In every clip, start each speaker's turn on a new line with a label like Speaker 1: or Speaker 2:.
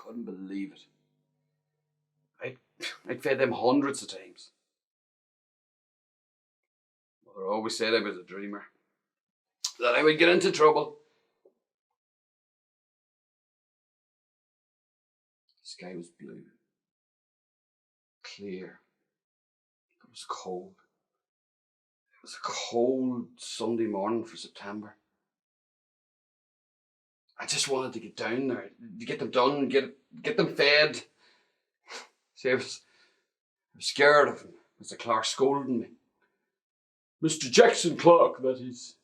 Speaker 1: couldn't believe it. I'd fed them hundreds of times. Mother always said I was a dreamer, that I would get into trouble. The sky was blue, clear. It was cold. It was a cold Sunday morning for September. I just wanted to get down there, to get them done, get them fed. See, I was scared of him. Mr. Clark scolding me. Mr. Jackson Clark, that is.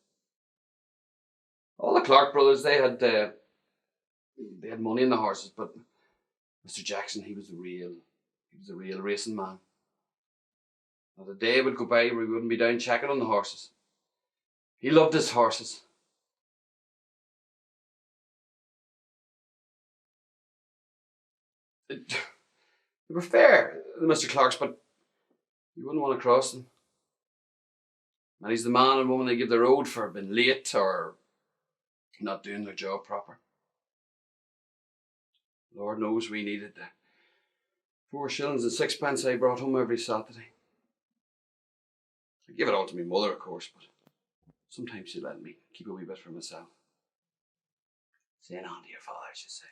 Speaker 1: All the Clark brothers, they had money in the horses, but Mr. Jackson, he was a real racing man. Not a day would go by where he wouldn't be down checking on the horses. He loved his horses. They were fair, the Mr. Clarks, but you wouldn't want to cross them. And he's the man and woman they give the road for being late or not doing their job proper. Lord knows we needed the 4 shillings and 6 I brought home every Saturday. I give it all to my mother, of course, but sometimes she let me keep a wee bit for myself. Saying on to your father, I should say.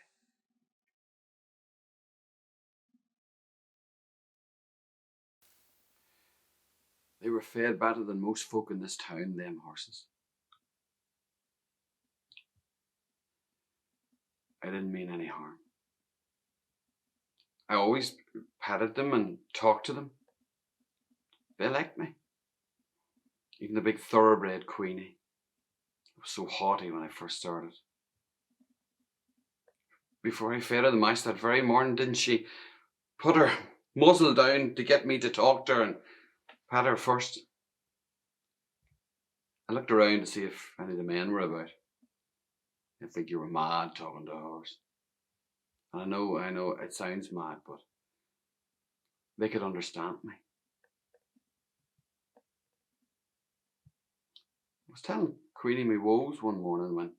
Speaker 1: They were fed better than most folk in this town, them horses. I didn't mean any harm. I always patted them and talked to them. They liked me. Even the big thoroughbred Queenie. It was so haughty when I first started. Before I fed her the mice that very morning, didn't she put her muzzle down to get me to talk to her and pat her first? I looked around to see if any of the men were about. I think you were mad talking to a horse. And I know it sounds mad, but they could understand me. I was telling Queenie my woes one morning when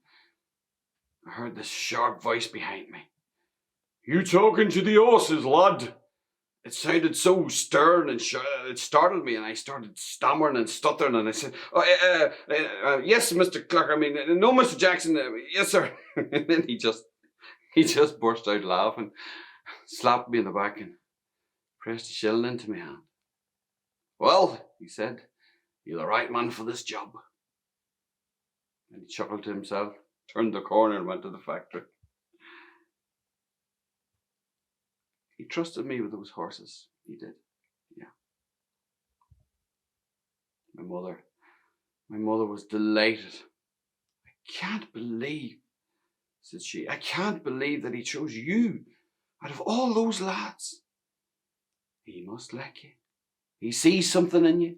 Speaker 1: I heard this sharp voice behind me. You talking to the horses, lad? It sounded so stern and it startled me, and I started stammering and stuttering, and I said, yes, Mr. Clark, I mean, no, Mr. Jackson, yes, sir. And then he just burst out laughing, slapped me in the back and pressed a shilling into my hand. Well, he said, you're the right man for this job. And he chuckled to himself, turned the corner and went to the factory. He trusted me with those horses. He did, yeah. My mother was delighted. I can't believe, said she, I can't believe that he chose you out of all those lads. He must like you. He sees something in you.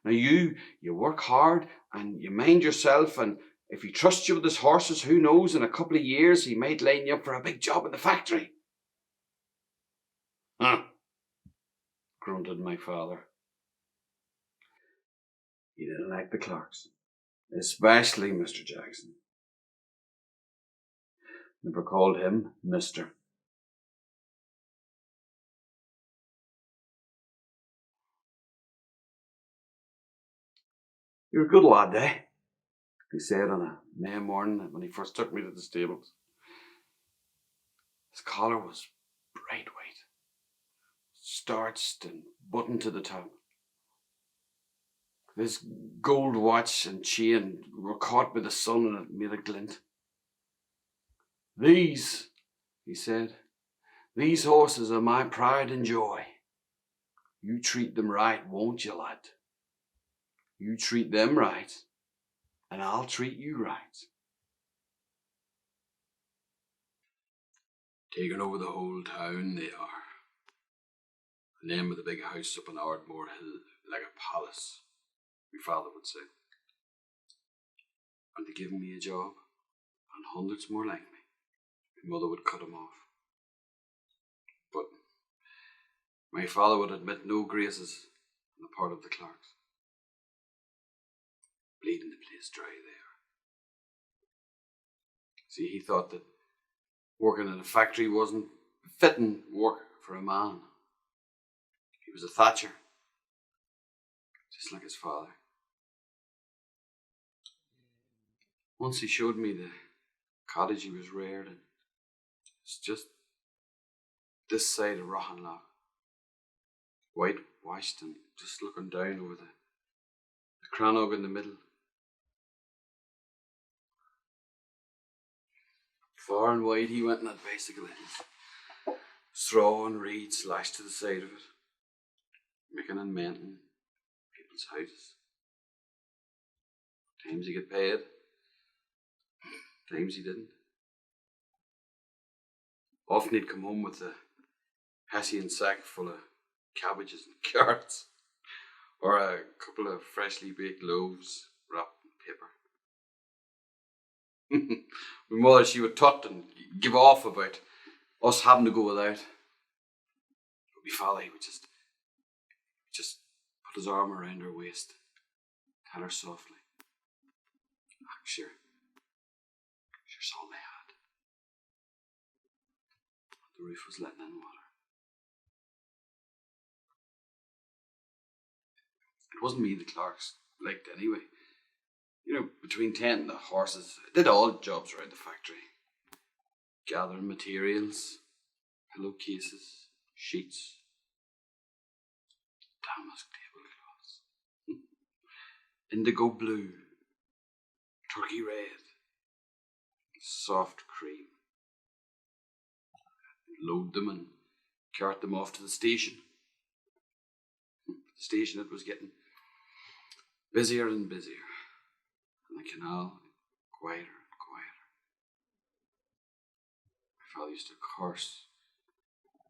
Speaker 1: Now you work hard and you mind yourself, and if he trusts you with his horses, who knows, in a couple of years he might line you up for a big job in the factory. Huh, grunted my father. He didn't like the Clarks, especially Mr. Jackson. Never called him Mr. You're a good lad, eh? He said on a May morning when he first took me to the stables. His collar was bright white, starched and buttoned to the top. His gold watch and chain were caught by the sun and it made a glint. These, he said, these horses are my pride and joy. You treat them right, won't you, lad? You treat them right, and I'll treat you right. Taking over the whole town, they are. The name of the big house up on Ardmore Hill, like a palace, my father would say. And they given me a job, and hundreds more like me. My mother would cut him off. But my father would admit no graces on the part of the Clarks. Bleeding the place dry there. See, he thought that working in a factory wasn't fitting work for a man. He was a thatcher, just like his father. Once he showed me the cottage he was reared in. It's just this side of Rochanlough, whitewashed and just looking down over the Crannog in the middle. Far and wide he went in that bicycle, straw and reeds lashed to the side of it, making and mending people's houses. Times he got paid, times he didn't. Often he'd come home with a hessian sack full of cabbages and carrots, or a couple of freshly baked loaves wrapped in paper. My mother, she would tut and give off about us having to go without. My father, he would just put his arm around her waist, tell her softly, Sure, it's all they had. The roof was letting in water. It wasn't me the Clarks liked anyway. You know, between tending the horses, I did all jobs around the factory. Gathering materials, pillowcases, sheets, damask tablecloths. Indigo blue, turkey red, soft cream. Load them and cart them off to the station. The station, it was getting busier and busier, and the canal quieter and quieter. My father used to curse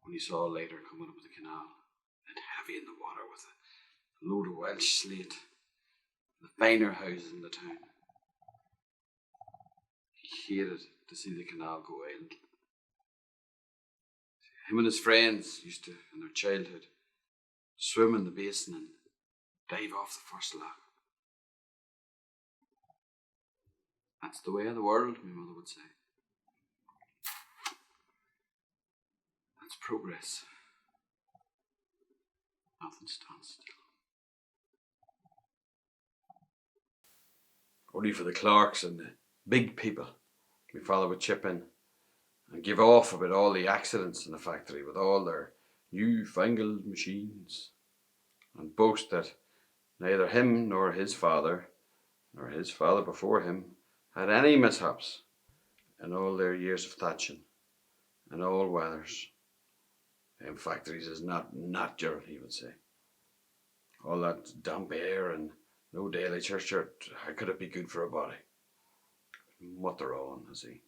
Speaker 1: when he saw a lighter coming up the canal, and heavy in the water with a load of Welsh slate, the finer houses in the town. He hated to see the canal go wild. Him and his friends used to, in their childhood, swim in the basin and dive off the first lock. That's the way of the world, my mother would say. That's progress. Nothing stands still. Only for the Clarks and the big people, my father would chip in and give off about all the accidents in the factory with all their newfangled machines, and boast that neither him nor his father before him had any mishaps in all their years of thatching in all weathers. Them factories is not natural, he would say. All that damp air and no daily church, how could it be good for a body? Mutter on as he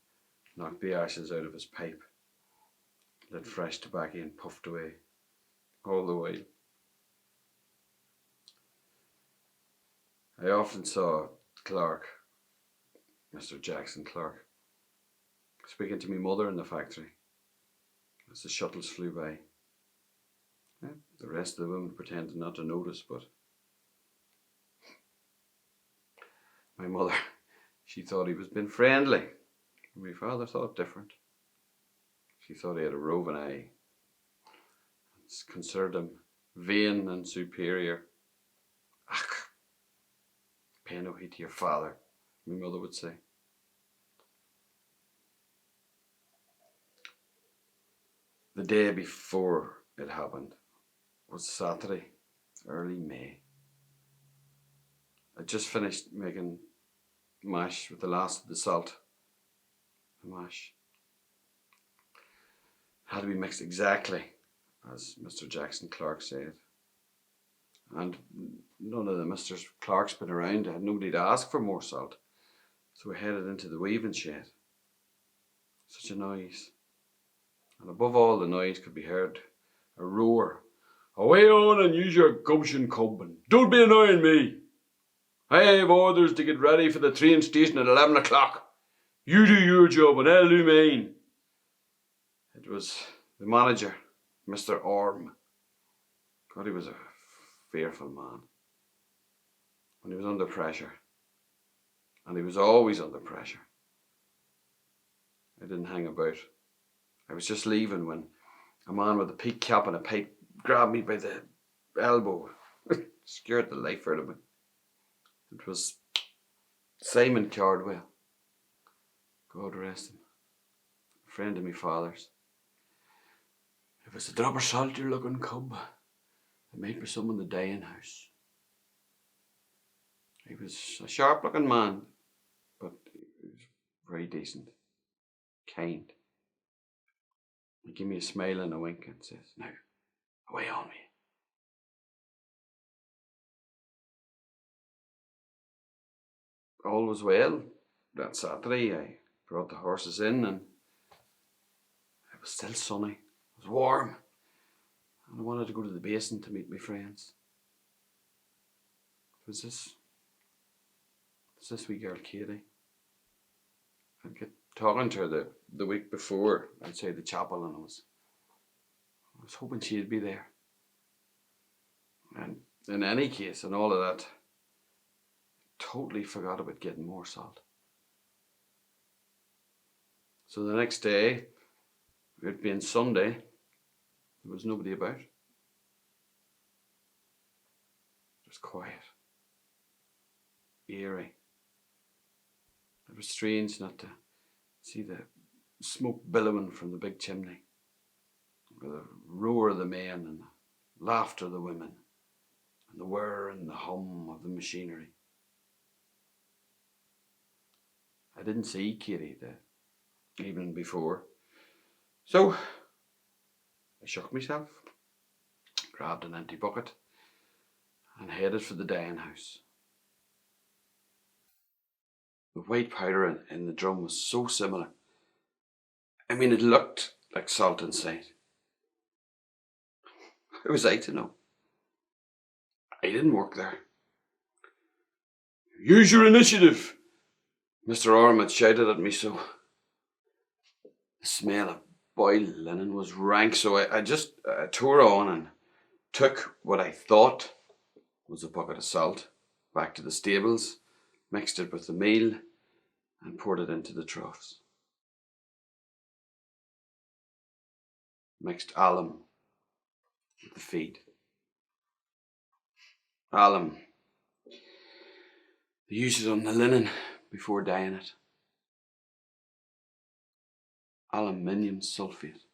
Speaker 1: knocked the ashes out of his pipe, lit fresh tobacco and puffed away all the while. I often saw Clark, Mr. Jackson Clark, speaking to me mother in the factory as the shuttles flew by. The rest of the women pretended not to notice, but my mother, she thought he was being friendly. My father thought different. She thought he had a roving eye, considered him vain and superior. Ach, pay no heed to your father, my mother would say. The day before it happened was Saturday, early May. I'd just finished making mash with the last of the salt. The mash had to be mixed exactly as Mr. Jackson Clark said. And none of the Mr. Clarks been around. I had nobody to ask for more salt. So we headed into the weaving shed. Such a noise. And above all the noise could be heard a roar. Away on and use your gumption, cub, and don't be annoying me. I have orders to get ready for the train station at 11 o'clock. You do your job and I'll do mine. It was the manager, Mr. Orm. God, he was a fearful man. When he was under pressure. And he was always under pressure. I didn't hang about. I was just leaving when A man with a peak cap and a pipe grabbed me by the elbow. Scared the life out of me. It was Simon Cardwell. God rest him. A friend of my father's. If it's a drop of salt you're looking, cub, it might be some in the dying house. He was a sharp looking man, but he was very decent, kind. He gave me a smile and a wink and says, "Now, away on me." All was well. That Saturday I brought the horses in and it was still sunny. It was warm. And I wanted to go to the basin to meet my friends. It was this wee girl, Katie. I'd get talking to her the week before outside the chapel, and I was hoping she'd be there. And in any case, and all of that, totally forgot about getting more salt. So the next day, it being Sunday, there was nobody about. It was quiet, eerie. It was strange not to see the smoke billowing from the big chimney, with the roar of the men and the laughter of the women, and the whir and the hum of the machinery. I didn't see Katie the evening before, so I shook myself, grabbed an empty bucket, and headed for the dying house. The white powder in the drum was so similar. I mean, it looked like salt inside. How was I to know? I didn't work there. "Use your initiative," Mr. Orm had shouted at me, so the smell of boiled linen was rank, so I just tore on and took what I thought was a bucket of salt back to the stables, mixed it with the meal, and poured it into the troughs. Mixed alum with the feed. Alum. They use it on the linen before dyeing it. Aluminium sulfate.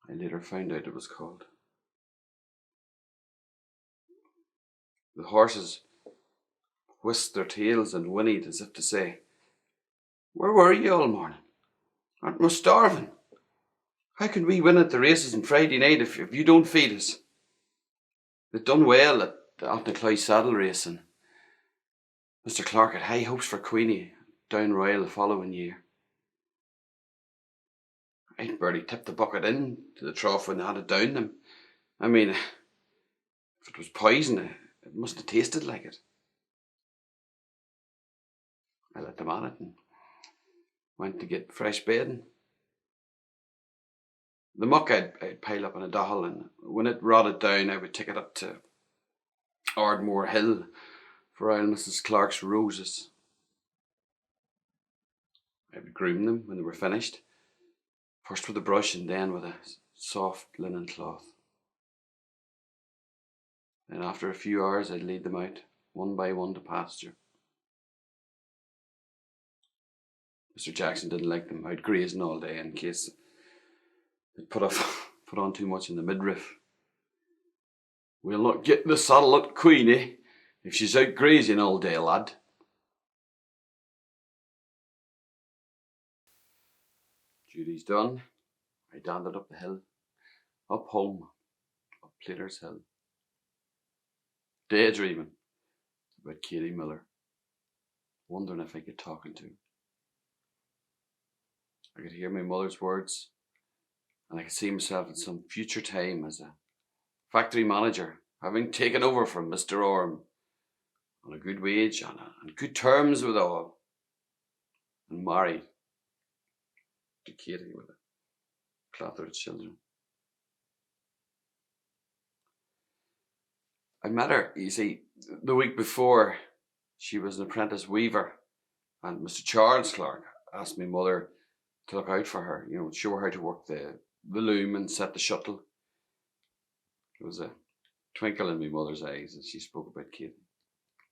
Speaker 1: I later found out it was called. The horses whisked their tails and whinnied as if to say, "Where were you all morning? Aren't we starving? How can we win at the races on Friday night if you don't feed us?" They'd done well at the Aughnacloy saddle race, and Mr. Clark had high hopes for Queenie down Royal the following year. I'd barely tipped the bucket in to the trough when they had it down them. I mean, if it was poison, it must have tasted like it. I let them at it and went to get fresh bedding. The muck I'd pile up in a dohel, and when it rotted down, I would take it up to Ardmore Hill for Old Mrs. Clark's roses. I would groom them when they were finished, first with a brush and then with a soft linen cloth. Then after a few hours, I'd lead them out, one by one, to pasture. Mr. Jackson didn't like them out grazing all day in case they'd put on too much in the midriff. "We'll not get the saddle at Queenie if she's out grazing all day, lad." Duty's done. I dandered up the hill, up home, up Plater's Hill, daydreaming about Katie Miller, wondering if I could talk to her. I could hear my mother's words, and I could see myself in some future time as a factory manager, having taken over from Mr. Orm on a good wage and on good terms with all, and married to Katie with a clatter of children. I met her, you see, the week before. She was an apprentice weaver, and Mr. Charles Clark asked my mother to look out for her, show her how to work the loom and set the shuttle. There was a twinkle in my mother's eyes as she spoke about Kate,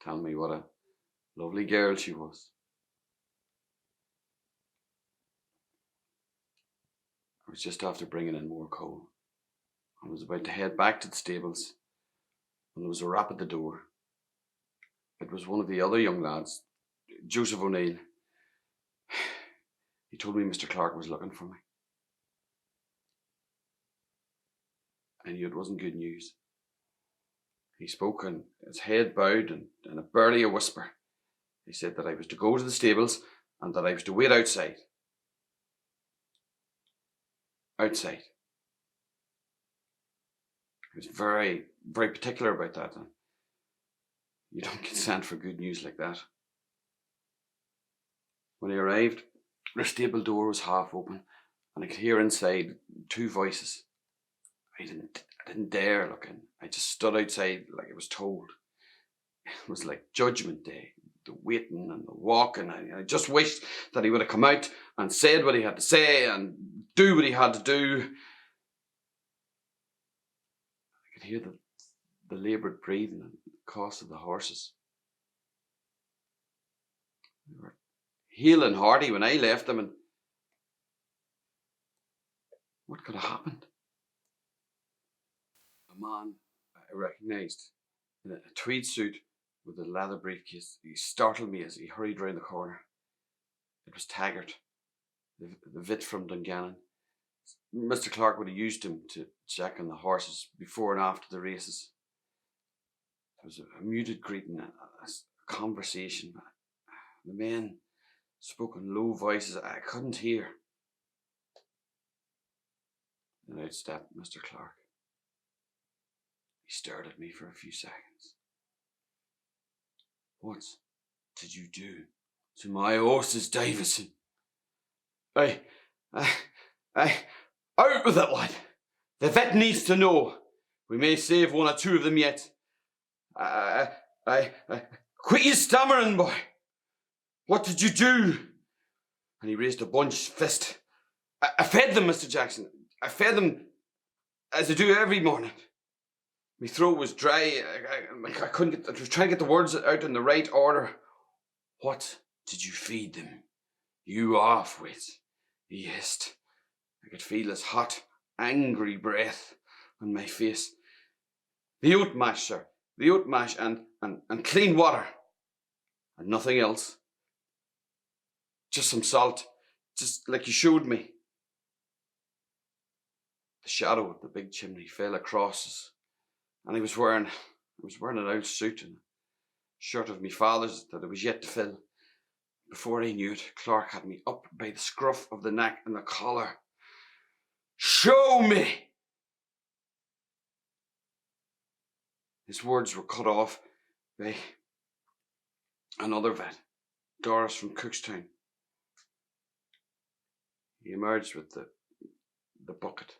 Speaker 1: telling me what a lovely girl she was. I was just after bringing in more coal. I was about to head back to the stables when there was a rap at the door. It was one of the other young lads, Joseph O'Neill. He told me Mr. Clark was looking for me. I knew it wasn't good news. He spoke and his head bowed and in barely a whisper. He said that I was to go to the stables and that I was to wait outside. Outside. He was very, very particular about that. And you don't get sent for good news like that. When he arrived, the stable door was half open and I could hear inside 2 voices. I didn't dare look in. I just stood outside like I was told. It was like Judgment Day, the waiting and the walking. I just wished that he would have come out and said what he had to say and do what he had to do. I could hear the laboured breathing and the cough of the horses. They were hale and hearty when I left them, and what could have happened? A man I recognised in a tweed suit with a leather briefcase. He startled me as he hurried round the corner. It was Taggart, the vit from Dungannon. Mr. Clark would have used him to check on the horses before and after the races. There was a muted greeting, a conversation. The men spoke in low voices I couldn't hear. Then out stepped Mr. Clark. He stared at me for a few seconds. What did you do to my horses, Davison? I, out with it, lad. The vet needs to know. We may save 1 or 2 of them yet. Quit your stammering, boy. What did you do? And he raised a bunched fist. I fed them, Mr. Jackson. I fed them as I do every morning. My throat was dry. I couldn't get. I was trying to get the words out in the right order. What did you feed them? You half-wit, he hissed. I could feel his hot, angry breath on my face. The oat mash, sir. The oat mash and clean water. And nothing else. Just some salt. Just like you showed me. The shadow of the big chimney fell across us. And I was wearing an old suit and a shirt of my father's that I was yet to fill. Before I knew it, Clark had me up by the scruff of the neck and the collar. Show me! His words were cut off by another vet, Doris from Cookstown. He emerged with the bucket.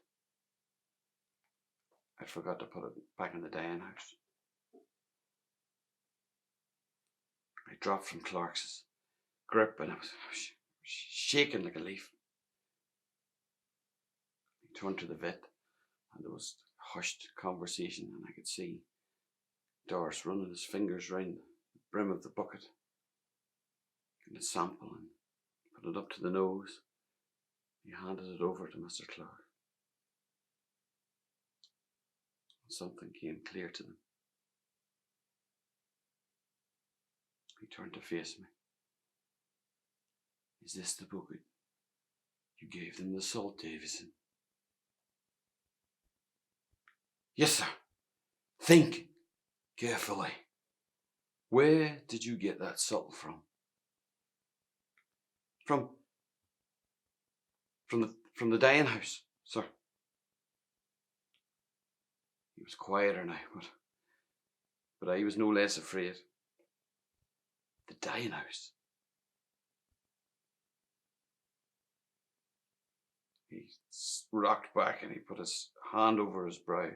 Speaker 1: I forgot to put it back in the dyeing house. I dropped from Clark's grip and I was shaking like a leaf. He turned to the vet and there was hushed conversation and I could see Doris running his fingers round the brim of the bucket and a sample and put it up to the nose. He handed it over to Mr. Clark. Something came clear to them. He turned to face me. Is this the bucket? You gave them the salt, Davison. Yes, sir. Think carefully. Where did you get that salt from? From the dyeing house, sir. He was quieter now, but I was no less afraid. The dyeing house. He rocked back and he put his hand over his brow.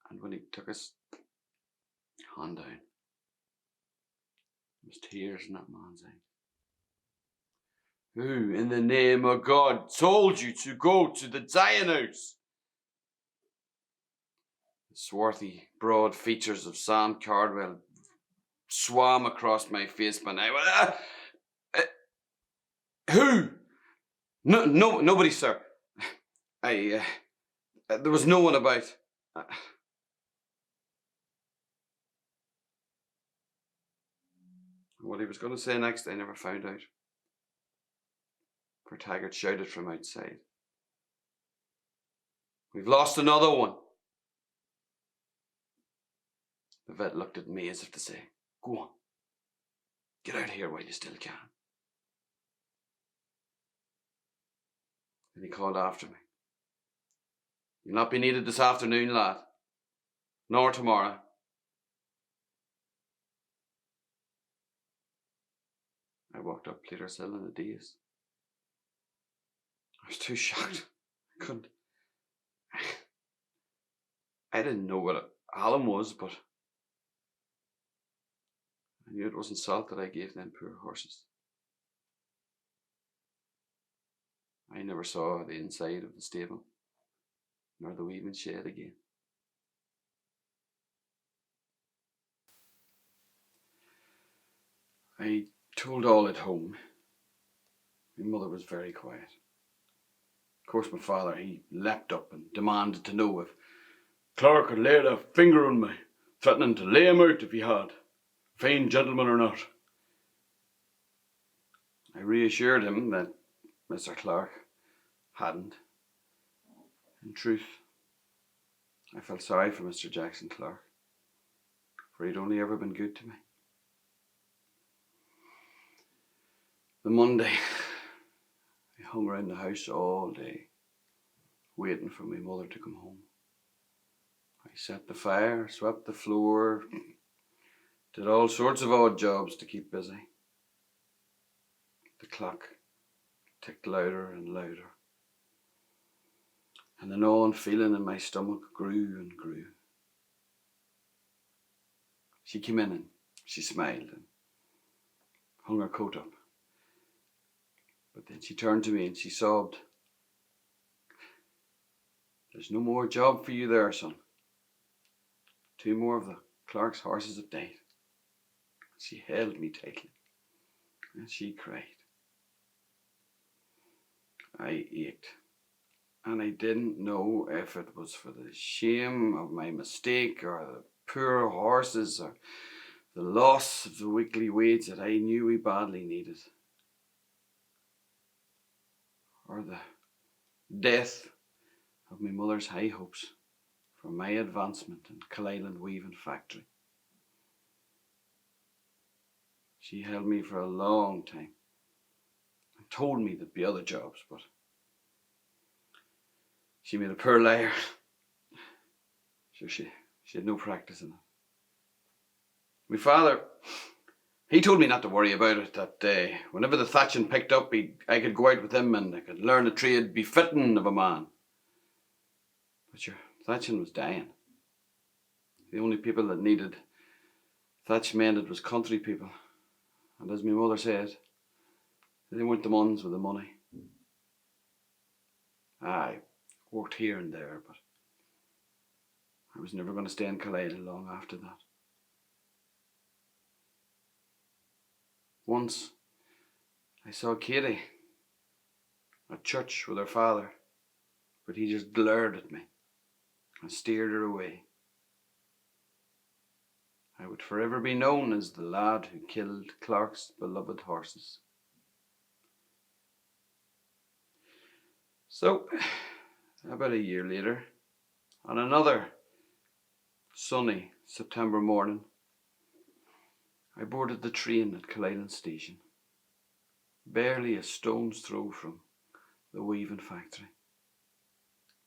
Speaker 1: And when he took his hand down, there was tears in that man's eyes. Who, in the name of God, told you to go to the Zion house? The swarthy, broad features of Sam Cardwell swam across my face, but who? No, nobody, sir. There was no one about. What he was going to say next, I never found out. For Taggart shouted from outside. We've lost another one. The vet looked at me as if to say, go on. Get out of here while you still can. And he called after me. You'll not be needed this afternoon, lad. Nor tomorrow. I walked up Peter's Hill in a daze. I was too shocked. I couldn't. I didn't know what a alum was, but I knew it wasn't salt that I gave them poor horses. I never saw the inside of the stable, nor the weaving shed again. I told all at home. My mother was very quiet. Of course, my father, he leapt up and demanded to know if Clark had laid a finger on me, threatening to lay him out if he had, fine gentleman or not. I reassured him that Mr. Clark hadn't. In truth, I felt sorry for Mr. Jackson Clark, for he'd only ever been good to me. The Monday, I hung around the house all day, waiting for my mother to come home. I set the fire, swept the floor, did all sorts of odd jobs to keep busy. The clock ticked louder and louder, and the gnawing feeling in my stomach grew and grew. She came in and she smiled and hung her coat up. But then she turned to me and she sobbed. There's no more job for you there, son. 2 more of the Clark's horses have died. She held me tightly and she cried. I ached, and I didn't know if it was for the shame of my mistake or the poor horses or the loss of the weekly wage that I knew we badly needed, or the death of my mother's high hopes for my advancement in Coalisland weaving factory. She held me for a long time and told me there'd be other jobs, but she made a poor liar. Sure, she had no practice in it. My father, he told me not to worry about it, that whenever the thatching picked up, I could go out with him and I could learn a trade befitting of a man. But sure, thatching was dying. The only people that needed thatch mended was country people. And as my mother said, they weren't the ones with the money. I worked here and there, but I was never going to stay in Coalisland long after that. Once, I saw Katie at church with her father, but he just glared at me and steered her away. I would forever be known as the lad who killed Clark's beloved horses. So, about a year later, on another sunny September morning, I boarded the train at Coalisland station, barely a stone's throw from the weaving factory,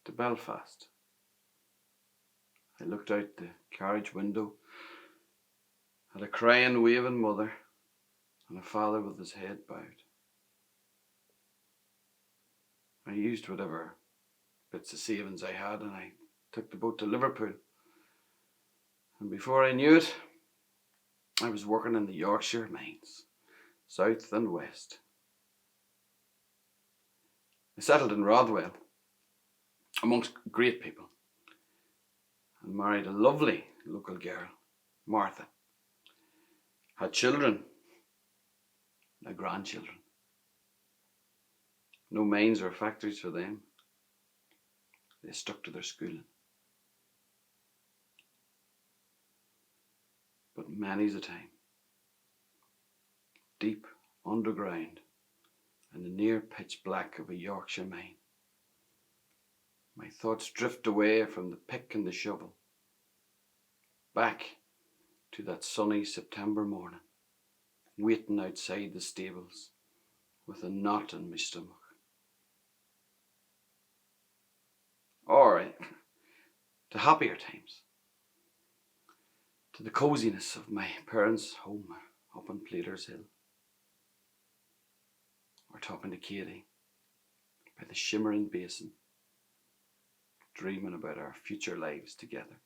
Speaker 1: to Belfast. I looked out the carriage window at a crying, waving mother and a father with his head bowed. I used whatever bits of savings I had and I took the boat to Liverpool. And before I knew it, I was working in the Yorkshire mines, south and west. I settled in Rothwell amongst great people and married a lovely local girl, Martha. Had children, now grandchildren. No mines or factories for them. They stuck to their schooling. But many's a time, deep underground in the near pitch black of a Yorkshire mine, my thoughts drift away from the pick and the shovel, back to that sunny September morning, waiting outside the stables with a knot in my stomach. Or to happier times, to the coziness of my parents' home up on Platers Hill, or talking to Katie by the shimmering basin, dreaming about our future lives together.